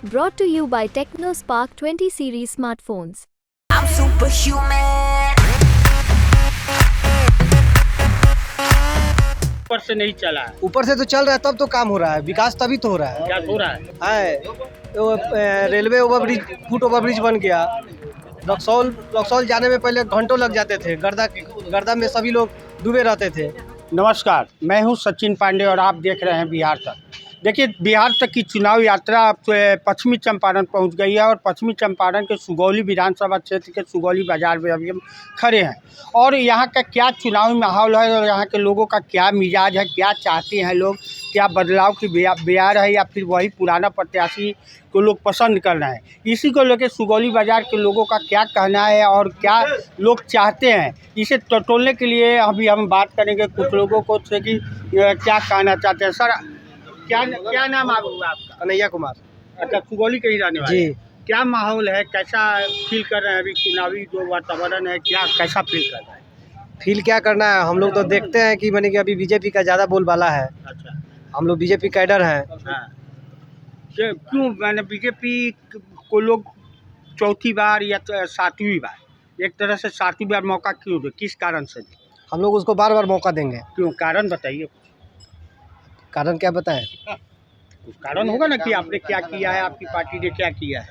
Brought to you by TechnoSpark 20 series smartphones. I'm superhuman. ऊपर से नहीं चला है। ऊपर से तो चल रहा है, तब तो काम हो रहा है, विकास तभी तो हो रहा है। क्या हो रहा है? तो रेलवे ओवरब्रिज, फुट ओवरब्रिज बन गया। रक्सौल जाने में पहले घंटों लग जाते थे, गर्दा में सभी लोग डूबे रहते थे। नमस्कार, मैं हूं सचिन पांडे और आप देख रहे हैं बिहार तक। देखिए, बिहार तक की चुनाव यात्रा अब पश्चिमी चंपारण पहुंच गई है और पश्चिमी चंपारण के सुगौली विधानसभा क्षेत्र के सुगौली बाजार में अभी हम खड़े हैं। और यहाँ का क्या चुनावी माहौल है और यहाँ के लोगों का क्या मिजाज है, क्या चाहते हैं लोग, क्या बदलाव की बयार है या फिर वही पुराना प्रत्याशी को लोग पसंद कर रहे हैं, इसी को लेकर सुगौली बाजार के लोगों का क्या कहना है और क्या लोग चाहते हैं, इसे टटोलने के लिए अभी हम बात करेंगे कुछ लोगों को से कि क्या कहना चाहते हैं। सर, क्या नाम आपका? कन्हैया कुमार। अच्छा, सुगौली के ही रहने वाले। जी। क्या माहौल है, कैसा फील कर रहे हैं अभी चुनावी जो वातावरण है, क्या कैसा फील कर रहे हैं? फील क्या करना है, हम लोग तो देखते हैं कि मैंने कि अभी बीजेपी का ज़्यादा बोलबाला है। अच्छा, हम लोग बीजेपी कैडर हैं। हाँ। क्यों मैंने बीजेपी को लोग चौथी बार या सातवीं बार, एक तरह से सातवीं बार मौका क्यों दे, किस कारण से दे? हम लोग उसको बार बार मौका देंगे। क्यों, कारण बताइए। कारण क्या बताएं? कुछ कारण होगा ना कि आपने क्या किया है, आपकी पार्टी ने क्या किया है,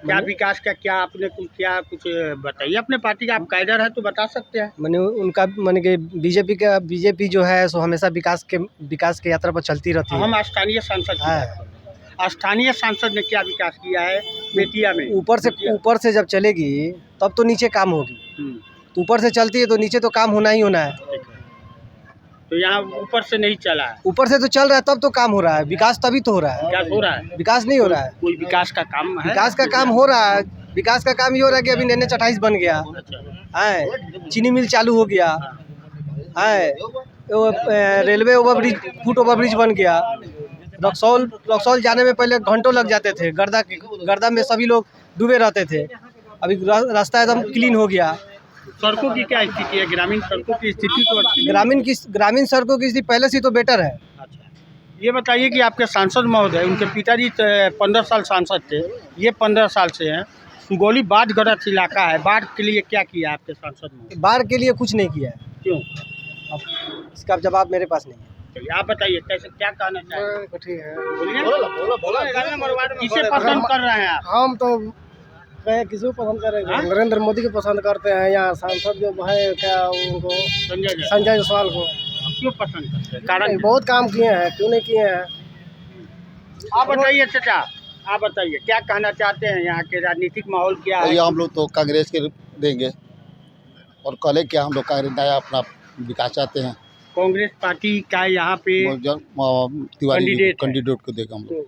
क्या विकास का, क्या आपने कुछ बताइए। अपने पार्टी का आप कैडर है तो बता सकते हैं। मैंने कि बीजेपी जो है सो हमेशा विकास के यात्रा पर चलती रहती है। हम स्थानीय सांसद हैं। स्थानीय सांसद ने क्या विकास किया है बेतिया में? ऊपर से जब चलेगी तब तो नीचे काम होगी। तो ऊपर से चलती है तो नीचे तो काम होना ही होना है। तो यहाँ ऊपर से नहीं चला है। ऊपर से तो चल रहा है, तब तो काम हो रहा है, विकास तभी तो हो रहा है। क्या हो रहा है? विकास नहीं हो रहा है। कोई विकास का काम है? विकास का काम हो रहा है। विकास का काम ये हो रहा है कि अभी NH 28 बन गया है, चीनी मिल चालू हो गया है, तो रेलवे ओवरब्रिज, फुट ओवरब्रिज बन गया। रक्सौल जाने में पहले घंटों लग जाते थे, गर्दा में सभी लोग डूबे रहते थे। अभी रास्ता एकदम क्लीन हो गया। सड़कों की क्या स्थिति है? ग्रामीण सड़कों की स्थिति तो अच्छी ग्रामीण सड़कों की स्थिति पहले से तो बेटर है। अच्छा, ये बताइए कि आपके सांसद महोदय, उनके पिताजी 15 साल सांसद थे, ये 15 साल से हैं। सुगौली बाढ़ग्रस्त इलाका है, बाढ़ के लिए क्या किया आपके सांसद महोदय? बाढ़ के लिए कुछ नहीं किया है। क्यों? अब इसका जवाब मेरे पास नहीं है। आप बताइए कैसे, क्या कहना चाहिए? ठीक है, किसे पसंद कर रहे हैं आप? हम तो किसी को पसंद करेंगे, नरेंद्र मोदी को पसंद करते हैं। यहाँ सांसद जो है क्या उनको, संजय जायसवाल को। क्यों पसंद करते हैं? कारण बहुत काम किए हैं, क्यों नहीं किए हैं। आप बताइए चाचा, आप बताइए क्या कहना चाहते हैं, यहाँ के राजनीतिक माहौल क्या है? हम लोग तो कांग्रेस के देंगे और कल क्या हम लोग कांग्रेस नया अपना विकास चाहते हैं। कांग्रेस पार्टी का यहाँ पे तिवारी कैंडिडेट को देगा हम लोग।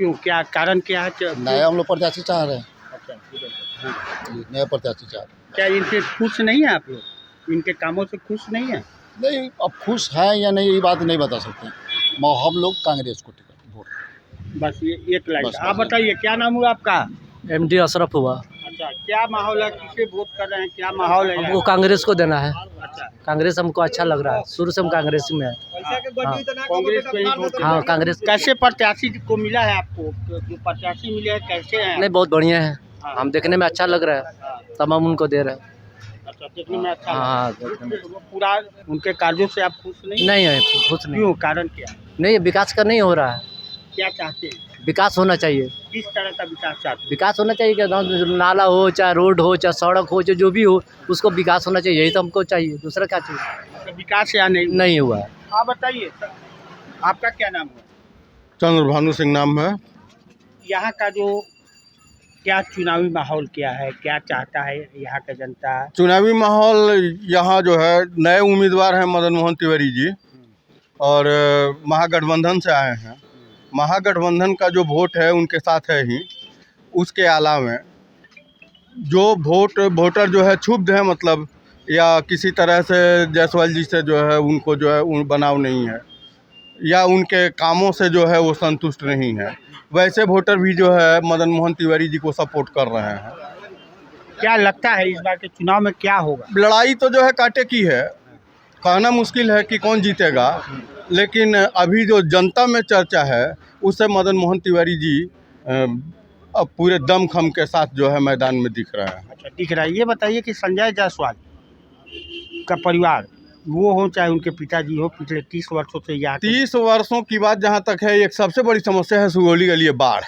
क्यों, क्या कारण क्या है? नया हम लोग प्रत्याशी चाह रहे हैं। अच्छा, नया प्रत्याशी चाह रहे हैं। क्या इनसे खुश नहीं है आप लोग? इनके कामों से खुश नहीं है? नहीं, अब खुश हैं या नहीं ये बात नहीं बता सकते। हम लोग कांग्रेस को टिकट वोट, बस ये एक लाइन। आप बताइए क्या नाम हुआ आपका? MD अशरफ हुआ। अच्छा, क्या माहौल है, किसे वोट कर रहे हैं, क्या माहौल है? हमको कांग्रेस को देना है। अच्छा, कांग्रेस हमको अच्छा लग रहा है, शुरू से हम कांग्रेस में है। कांग्रेस पे ही वोट। हाँ, कांग्रेस। कैसे प्रत्याशी को मिला है आपको? जो प्रत्याशी मिले हैं कैसे हैं? नहीं, बहुत बढ़िया है, हम देखने में अच्छा लग रहा है, तब हम उनको दे रहे हैं। अच्छा, देखने में अच्छा। हाँ, देखने में। पूरा उनके कार्यों से आप खुश नहीं? नहीं है, खुश नहीं। क्यों, कारण क्या? नहीं, विकास का नहीं हो रहा है। क्या चाहते हैं? विकास होना चाहिए। किस तरह का विकास चाहते हैं? विकास होना चाहिए कि नाला हो, चाहे रोड हो, चाहे सड़क हो, चाहे जो भी हो, उसको विकास होना चाहिए। यही तो हमको चाहिए, दूसरा क्या चाहिए? तो विकास या नहीं हुआ है। आप बताइए, आपका क्या नाम है? चंद्रभानु सिंह नाम है। यहाँ का जो क्या चुनावी माहौल क्या है, क्या चाहता है यहाँ का जनता? चुनावी माहौल यहाँ जो है, नए उम्मीदवार हैं मदन मोहन तिवारी जी और महागठबंधन से आए हैं। महागठबंधन का जो वोट है उनके साथ है ही। उसके अलावा जो वोटर जो है क्षुब्ध है, मतलब या किसी तरह से जायसवाल जी से जो है उनको जो है बनाव नहीं है या उनके कामों से जो है वो संतुष्ट नहीं है, वैसे वोटर भी जो है मदन मोहन तिवारी जी को सपोर्ट कर रहे हैं। क्या लगता है इस बार के चुनाव में क्या होगा? लड़ाई तो जो है कांटे की है, कहना मुश्किल है कि कौन जीतेगा, लेकिन अभी जो जनता में चर्चा है उससे मदन मोहन तिवारी जी अब पूरे दमखम के साथ जो है मैदान में दिख रहा है। अच्छा, दिख रहा है। ये बताइए कि संजय जायसवाल का परिवार, वो हो चाहे उनके पिताजी हो, पिछले 30 वर्षों से यहाँ 30 वर्षों की बात जहाँ तक है, एक सबसे बड़ी समस्या है सुगौली के लिए बाढ़,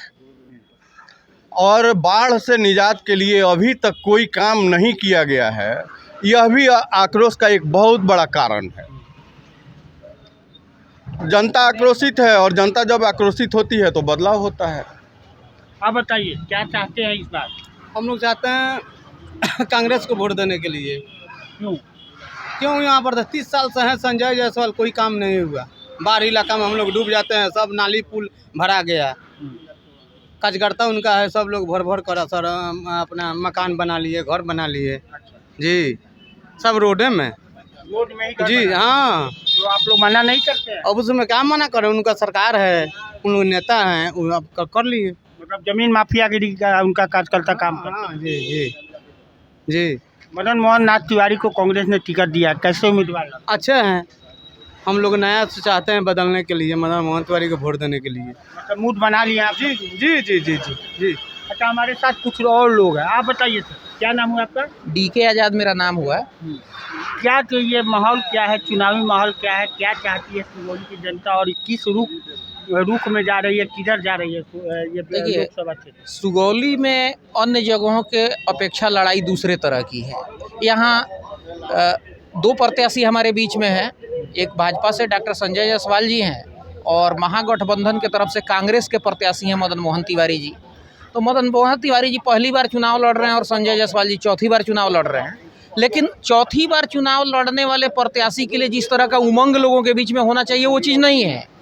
और बाढ़ से निजात के लिए अभी तक कोई काम नहीं किया गया है। यह भी आक्रोश का एक बहुत बड़ा कारण है। जनता आक्रोशित है और जनता जब आक्रोशित होती है तो बदलाव होता है। आप बताइए क्या चाहते हैं इस बार? हम लोग चाहते हैं कांग्रेस को वोट देने के लिए। क्यों यहाँ पर 30 साल से हैं संजय जायसवाल, कोई काम नहीं हुआ। बाढ़ इलाका में हम लोग डूब जाते हैं, सब नाली पुल भरा गया, कचगड़ता उनका है, सब लोग भर भर कर सर अपना मकान बना लिए, घर बना लिए जी, सब रोडे में ही जी। हाँ, तो आप लोग मना नहीं करते हैं? अब उसमें क्या मना करें, उनका सरकार है, उन लोग नेता हैं, वो अब कर लिए। मतलब जमीन माफियागिरी का उनका कार्यकर्ता काम करता है। हाँ जी जी जी। मदन मोहन नाथ तिवारी को कांग्रेस ने टिकट दिया, कैसे उम्मीदवार? अच्छे हैं, हम लोग नया चाहते हैं बदलने के लिए, मदन मोहन तिवारी को वोट देने के लिए। मतलब मूड बना लिया आप? जी जी जी जी जी जी। अच्छा, हमारे साथ कुछ और लोग हैं, आप बताइए सर, क्या नाम हुआ आपका? DK आज़ाद मेरा नाम हुआ। क्या तो ये माहौल क्या है, चुनावी माहौल क्या है, क्या चाहती है सुगौली की जनता और किस रुख में जा रही है, किधर जा रही है ये देखिए, लोकसभा क्षेत्र? सुगौली में अन्य जगहों के अपेक्षा लड़ाई दूसरे तरह की है। यहाँ 2 प्रत्याशी हमारे बीच में हैं, एक भाजपा से डॉक्टर संजय जायसवाल जी हैं और महागठबंधन के तरफ से कांग्रेस के प्रत्याशी हैं मदन मोहन तिवारी जी। तो मदन मोहन तिवारी जी पहली बार चुनाव लड़ रहे हैं और संजय जायसवाल जी चौथी बार चुनाव लड़ रहे हैं। लेकिन चौथी बार चुनाव लड़ने वाले प्रत्याशी के लिए जिस तरह का उमंग लोगों के बीच में होना चाहिए वो चीज़ नहीं है।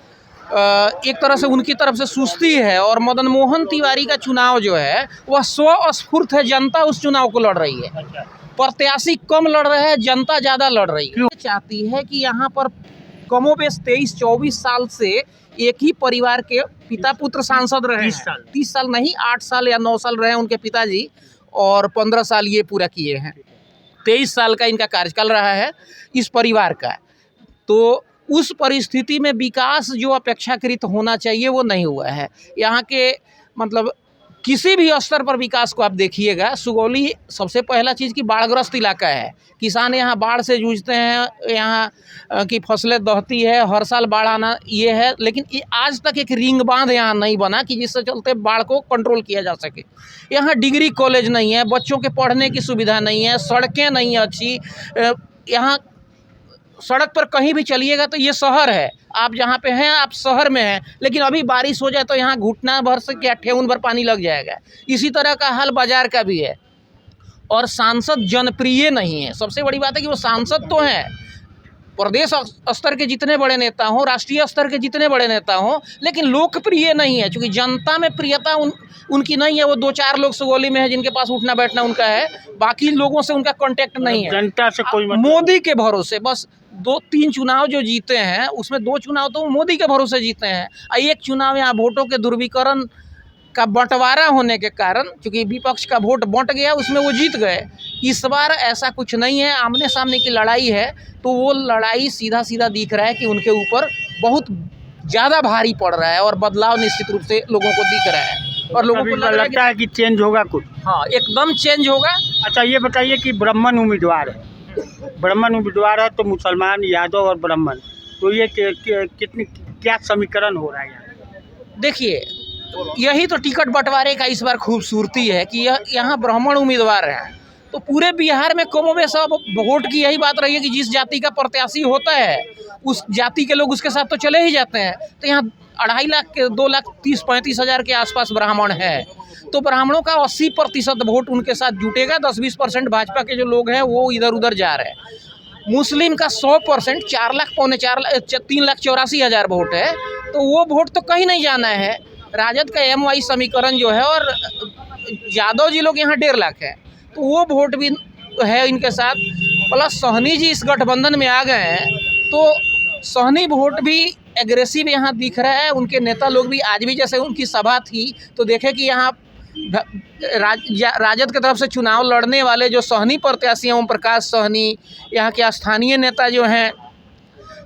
एक तरह से उनकी तरफ से सुस्ती है और मदन मोहन तिवारी का चुनाव जो है वह स्वस्फूर्त है, जनता उस चुनाव को लड़ रही है। प्रत्याशी कम लड़ रहे हैं, जनता ज़्यादा लड़ रही है। चाहती है कि यहाँ पर कमोबेश 23-24 साल से एक ही परिवार के पिता पुत्र सांसद रहे। 30 साल नहीं, 8 साल या 9 साल रहे उनके पिताजी और 15 साल ये पूरा किए हैं। 23 साल का इनका कार्यकाल रहा है इस परिवार का। तो उस परिस्थिति में विकास जो अपेक्षाकृत होना चाहिए वो नहीं हुआ है। यहाँ के मतलब किसी भी स्तर पर विकास को आप देखिएगा, सुगौली सबसे पहला चीज़ कि बाढ़ग्रस्त इलाका है। किसान यहाँ बाढ़ से जूझते हैं, यहाँ की फसलें दहती है, हर साल बाढ़ आना ये है। लेकिन ये आज तक एक रिंग बांध यहाँ नहीं बना कि जिससे चलते बाढ़ को कंट्रोल किया जा सके। यहाँ डिग्री कॉलेज नहीं है, बच्चों के पढ़ने की सुविधा नहीं है, सड़कें नहीं अच्छी। यहाँ सड़क पर कहीं भी चलिएगा तो ये शहर है, आप जहाँ पे हैं आप शहर में हैं, लेकिन अभी बारिश हो जाए तो यहाँ घुटना भर से क्या ठेहुन भर पानी लग जाएगा। इसी तरह का हाल बाजार का भी है। और सांसद जनप्रिय नहीं है। सबसे बड़ी बात है कि वो सांसद तो हैं, प्रदेश स्तर के जितने बड़े नेता हों, राष्ट्रीय स्तर के जितने बड़े नेता हों, लेकिन लोकप्रिय नहीं है। क्योंकि जनता में प्रियता उनकी नहीं है। वो 2-4 लोग सुगौली में है जिनके पास उठना बैठना उनका है, बाकी लोगों से उनका कांटेक्ट नहीं है। जनता से कोई मोदी के भरोसे बस 2-3 चुनाव जो जीते हैं उसमें 2 चुनाव तो मोदी के भरोसे जीते हैं। एक चुनाव यहाँ वोटों के ध्रुवीकरण का बंटवारा होने के कारण, क्योंकि विपक्ष का वोट बंट गया, उसमें वो जीत गए। इस बार ऐसा कुछ नहीं है, आमने सामने की लड़ाई है। तो वो लड़ाई सीधा सीधा दिख रहा है कि उनके ऊपर बहुत ज़्यादा भारी पड़ रहा है और बदलाव निश्चित रूप से लोगों को दिख रहा है और लोगों को लगता है कि चेंज होगा कुछ। हाँ, एकदम चेंज होगा। अच्छा, ये बताइए कि ब्राह्मण उम्मीदवार है, तो मुसलमान, यादव और ब्राह्मण, तो ये कितनी क्या समीकरण हो रहा है यहाँ? देखिए, यही तो टिकट बंटवारे का इस बार खूबसूरती है कि यहाँ ब्राह्मण उम्मीदवार हैं। तो पूरे बिहार में कमोबेश सब वोट की यही बात रही है कि जिस जाति का प्रत्याशी होता है उस जाति के लोग उसके साथ तो चले ही जाते हैं। तो यहाँ 2.5 लाख के 2,30,35 हज़ार के आसपास ब्राह्मण है। तो ब्राह्मणों का 80% वोट उनके साथ जुटेगा। 10-20% भाजपा के जो लोग हैं वो इधर उधर जा रहे हैं। मुस्लिम का 100% 3,84,000 वोट है। तो वो वोट तो कहीं नहीं जाना है। राजद का MY समीकरण जो है और यादव जी लोग यहाँ 1.5 लाख है, तो वो वोट भी है इनके साथ। प्लस सोहनी जी इस गठबंधन में आ गए हैं तो सोहनी वोट भी एग्रेसिव यहाँ दिख रहा है। उनके नेता लोग भी, आज भी जैसे उनकी सभा थी तो देखे कि यहाँ राजद की तरफ से चुनाव लड़ने वाले जो सोहनी प्रत्याशी हैं, ओम प्रकाश सोहनी, यहाँ के स्थानीय नेता जो हैं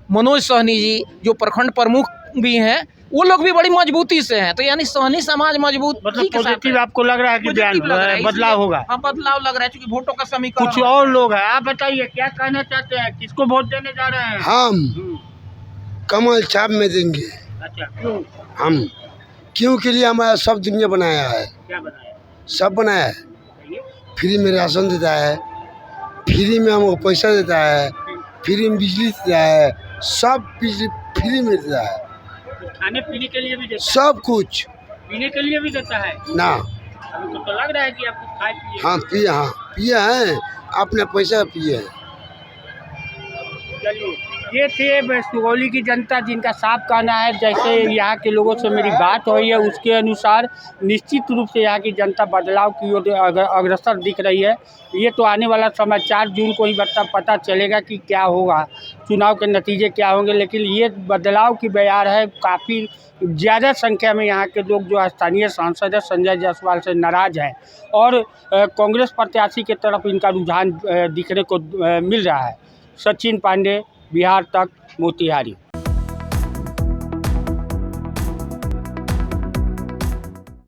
मनोज सहनी जी जो प्रखंड प्रमुख भी हैं, वो लोग भी बड़ी मजबूती से हैं। तो यानी सहनी समाज मजबूत मतलब पॉजिटिव आपको लग रहा है कि बदलाव होगा? हाँ, बदलाव लग रहा है, क्योंकि वोटों का समीकरण कुछ और लोग हैं, आप बताइए क्या कहना चाहते हैं, किसको वोट देने जा रहे हैं? हम कमल छाप में देंगे। अच्छा, क्यों? हम क्यों के लिए हमारा सब दुनिया बनाया है, क्या बनाया? सब बनाया है। फ्री में राशन देता है, फ्री में हमको पैसा देता है, फ्री में बिजली देता है, सब बिजली फ्री में देता है, खाने पीने के लिए भी देता है? सब कुछ पीने के लिए भी देता है ना। हमको तो लग रहा है कि आप कुछ खाए पिए। हाँ पिए हैं, अपने पैसा पिए हैं। चलिए, ये थे सुगौली की जनता जिनका साफ कहना है, जैसे यहाँ के लोगों से मेरी बात हुई है उसके अनुसार निश्चित रूप से यहाँ की जनता बदलाव की ओर अग्रसर दिख रही है। ये तो आने वाला समय 4 जून को ही पता चलेगा कि क्या होगा, चुनाव के नतीजे क्या होंगे। लेकिन ये बदलाव की बयार है, काफ़ी ज़्यादा संख्या में यहाँ के लोग जो स्थानीय सांसद है संजय जायसवाल से नाराज़ हैं और कांग्रेस प्रत्याशी की तरफ इनका रुझान दिखने को मिल रहा है। सचिन पांडे, बिहार तक, मोतिहारी।